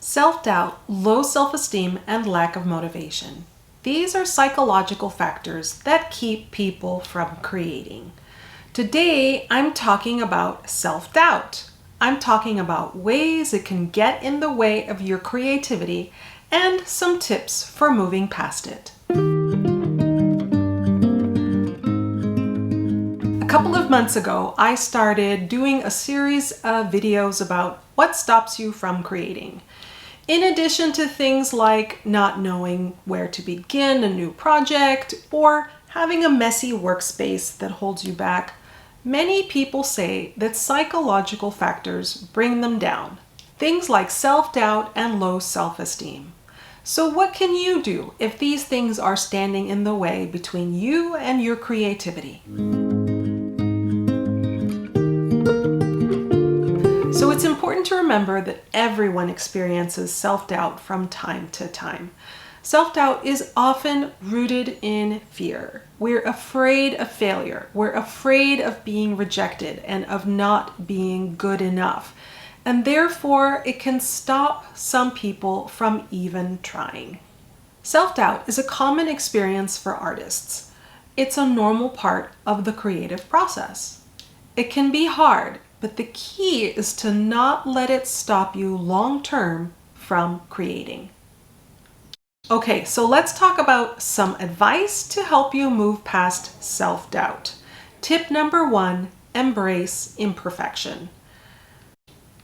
Self-doubt, low self-esteem, and lack of motivation. These are psychological factors that keep people from creating. Today, I'm talking about self-doubt. I'm talking about ways it can get in the way of your creativity and some tips for moving past it. A couple of months ago, I started doing a series of videos about what stops you from creating. In addition to things like not knowing where to begin a new project or having a messy workspace that holds you back, many people say that psychological factors bring them down. Things like self-doubt and low self-esteem. So what can you do if these things are standing in the way between you and your creativity? So it's important to remember that everyone experiences self-doubt from time to time. Self-doubt is often rooted in fear. We're afraid of failure. We're afraid of being rejected and of not being good enough. And therefore, it can stop some people from even trying. Self-doubt is a common experience for artists. It's a normal part of the creative process. It can be hard, but the key is to not let it stop you long-term from creating. Okay, so let's talk about some advice to help you move past self-doubt. Tip number 1, embrace imperfection.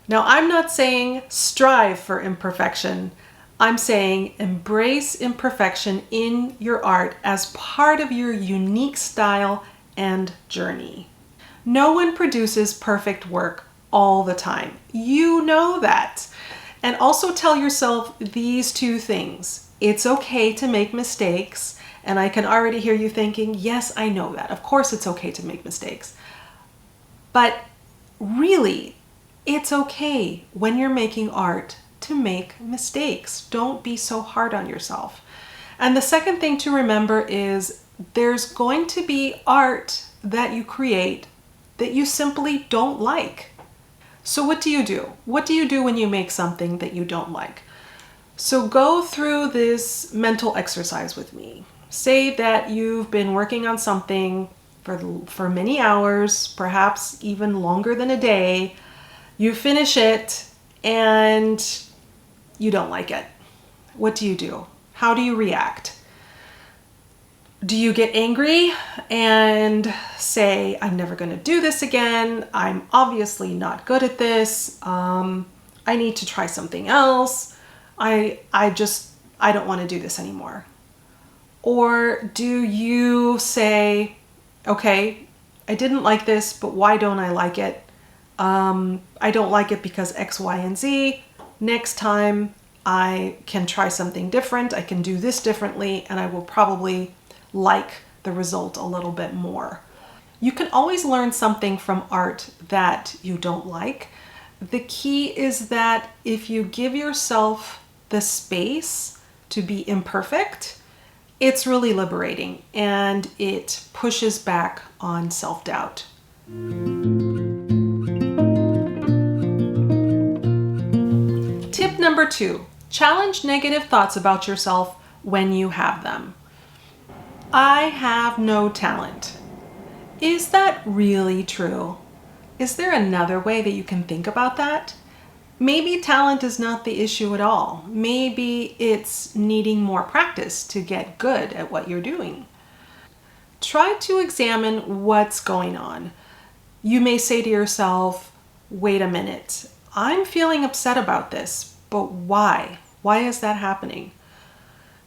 Now, I'm not saying strive for imperfection. I'm saying embrace imperfection in your art as part of your unique style and journey. No one produces perfect work all the time. You know that. And also tell yourself these two things. It's okay to make mistakes. And I can already hear you thinking, yes, I know that. Of course it's okay to make mistakes. But really, it's okay when you're making art to make mistakes. Don't be so hard on yourself. And the second thing to remember is there's going to be art that you create that you simply don't like. So what do you do? What do you do when you make something that you don't like? So go through this mental exercise with me. Say that you've been working on something for many hours, perhaps even longer than a day. You finish it and you don't like it. What do you do? How do you react? Do you get angry and say, I'm never going to do this again. I'm obviously not good at this. I need to try something else. I don't want to do this anymore. Or do you say, okay, I didn't like this, but why don't I like it? I don't like it because X, Y, and Z. Next time I can try something different. I can do this differently, and I will probably like the result a little bit more. You can always learn something from art that you don't like. The key is that if you give yourself the space to be imperfect, it's really liberating and it pushes back on self-doubt. Tip number 2, challenge negative thoughts about yourself when you have them. I have no talent. Is that really true? Is there another way that you can think about that? Maybe talent is not the issue at all. Maybe it's needing more practice to get good at what you're doing. Try to examine what's going on. You may say to yourself, wait a minute, I'm feeling upset about this, but why? Why is that happening?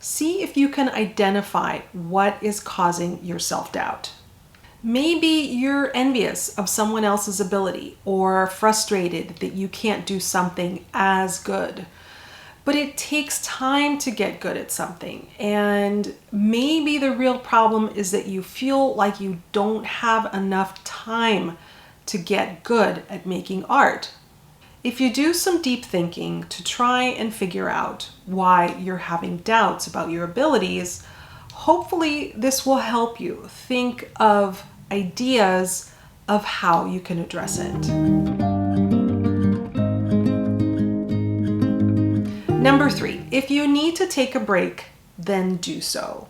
See if you can identify what is causing your self-doubt. Maybe you're envious of someone else's ability or frustrated that you can't do something as good. But it takes time to get good at something. And maybe the real problem is that you feel like you don't have enough time to get good at making art. If you do some deep thinking to try and figure out why you're having doubts about your abilities, hopefully this will help you think of ideas of how you can address it. Number 3, if you need to take a break, then do so.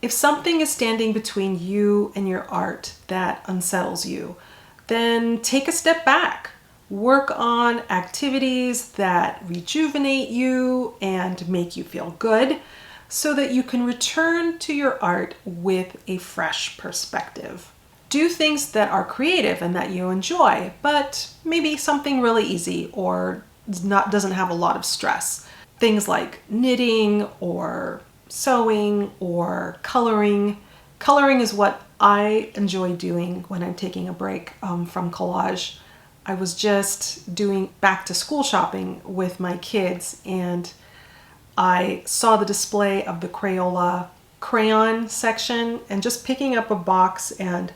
If something is standing between you and your art that unsettles you, then take a step back. Work on activities that rejuvenate you and make you feel good so that you can return to your art with a fresh perspective. Do things that are creative and that you enjoy, but maybe something really easy or doesn't have a lot of stress. Things like knitting or sewing or coloring. Coloring is what I enjoy doing when I'm taking a break from collage. I was just doing back to school shopping with my kids, and I saw the display of the Crayola crayon section, and just picking up a box and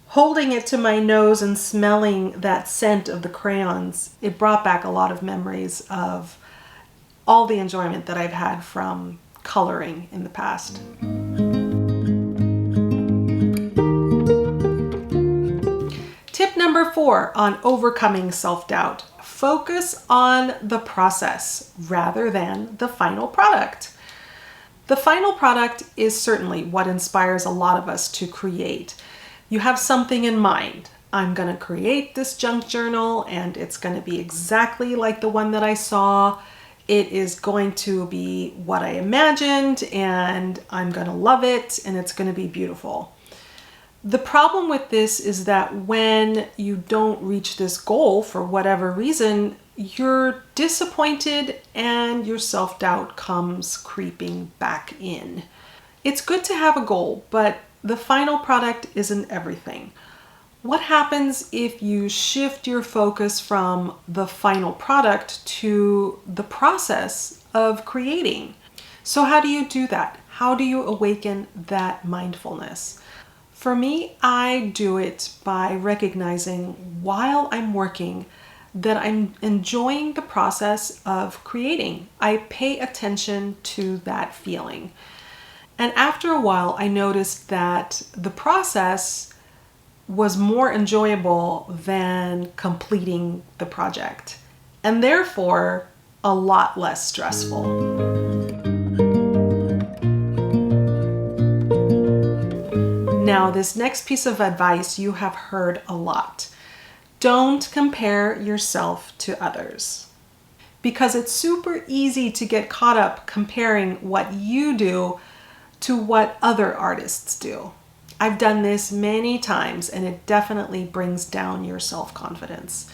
holding it to my nose and smelling that scent of the crayons, it brought back a lot of memories of all the enjoyment that I've had from coloring in the past. Tip number 4 on overcoming self-doubt. Focus on the process rather than the final product. The final product is certainly what inspires a lot of us to create. You have something in mind. I'm going to create this junk journal and it's going to be exactly like the one that I saw. It is going to be what I imagined and I'm going to love it and it's going to be beautiful. The problem with this is that when you don't reach this goal for whatever reason, you're disappointed and your self-doubt comes creeping back in. It's good to have a goal, but the final product isn't everything. What happens if you shift your focus from the final product to the process of creating? So how do you do that? How do you awaken that mindfulness? For me, I do it by recognizing while I'm working that I'm enjoying the process of creating. I pay attention to that feeling. And after a while, I noticed that the process was more enjoyable than completing the project, and therefore a lot less stressful. Now, this next piece of advice you have heard a lot. Don't compare yourself to others, because it's super easy to get caught up comparing what you do to what other artists do. I've done this many times and it definitely brings down your self-confidence.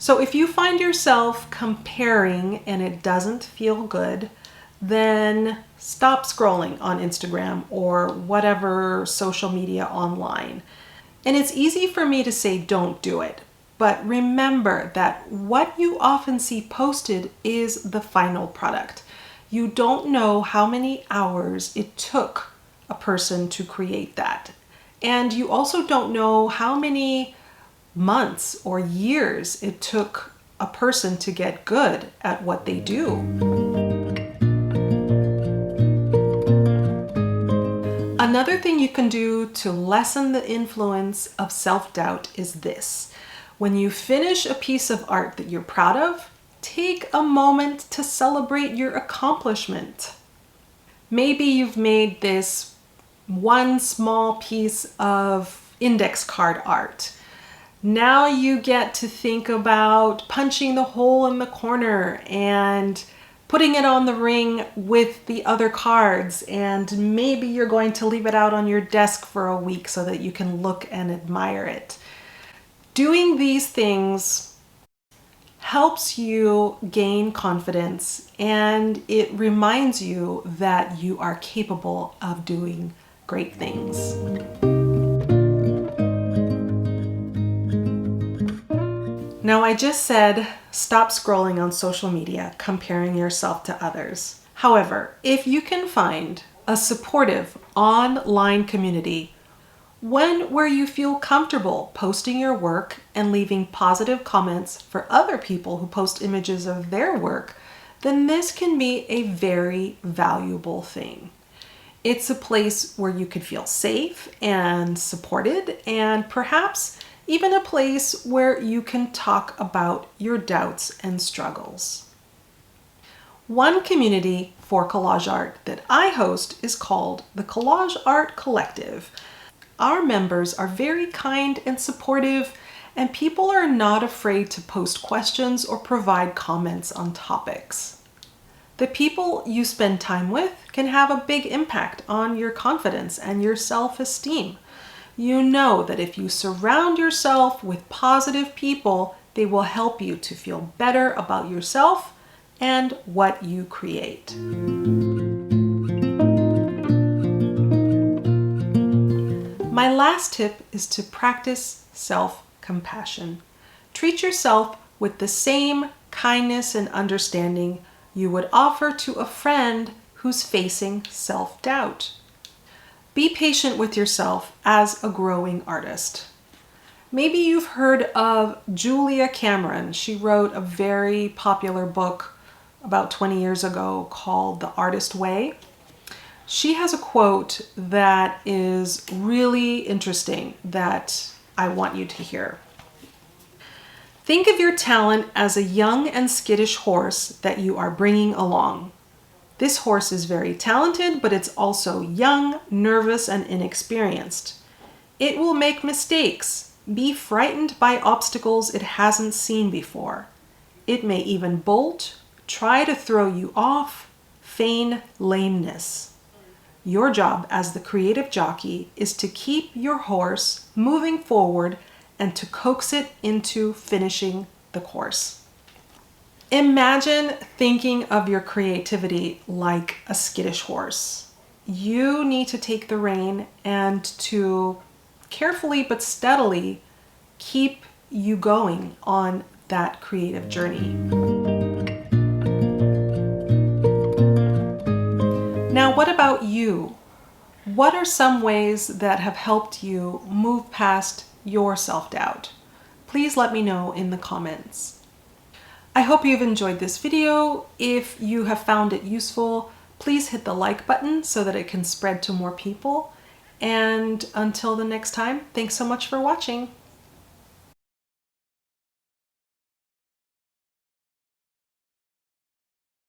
So if you find yourself comparing and it doesn't feel good, then stop scrolling on Instagram or whatever social media online. And it's easy for me to say don't do it, but remember that what you often see posted is the final product. You don't know how many hours it took a person to create that. And you also don't know how many months or years it took a person to get good at what they do. Another thing you can do to lessen the influence of self-doubt is this. When you finish a piece of art that you're proud of, take a moment to celebrate your accomplishment. Maybe you've made this one small piece of index card art. Now you get to think about punching the hole in the corner and putting it on the ring with the other cards, and maybe you're going to leave it out on your desk for a week so that you can look and admire it. Doing these things helps you gain confidence, and it reminds you that you are capable of doing great things. Now, I just said stop scrolling on social media, comparing yourself to others. However, if you can find a supportive online community, one where you feel comfortable posting your work and leaving positive comments for other people who post images of their work, then this can be a very valuable thing. It's a place where you could feel safe and supported, and perhaps even a place where you can talk about your doubts and struggles. One community for collage art that I host is called the Collage Art Collective. Our members are very kind and supportive, and people are not afraid to post questions or provide comments on topics. The people you spend time with can have a big impact on your confidence and your self-esteem. You know that if you surround yourself with positive people, they will help you to feel better about yourself and what you create. My last tip is to practice self-compassion. Treat yourself with the same kindness and understanding you would offer to a friend who's facing self-doubt. Be patient with yourself as a growing artist. Maybe you've heard of Julia Cameron. She wrote a very popular book about 20 years ago called The Artist Way. She has a quote that is really interesting that I want you to hear. Think of your talent as a young and skittish horse that you are bringing along. This horse is very talented, but it's also young, nervous, and inexperienced. It will make mistakes, be frightened by obstacles it hasn't seen before. It may even bolt, try to throw you off, feign lameness. Your job as the creative jockey is to keep your horse moving forward and to coax it into finishing the course. Imagine thinking of your creativity like a skittish horse. You need to take the rein and to carefully but steadily keep you going on that creative journey. Now, what about you? What are some ways that have helped you move past your self-doubt? Please let me know in the comments. I hope you've enjoyed this video. If you have found it useful, please hit the like button so that it can spread to more people. And until the next time, thanks so much for watching.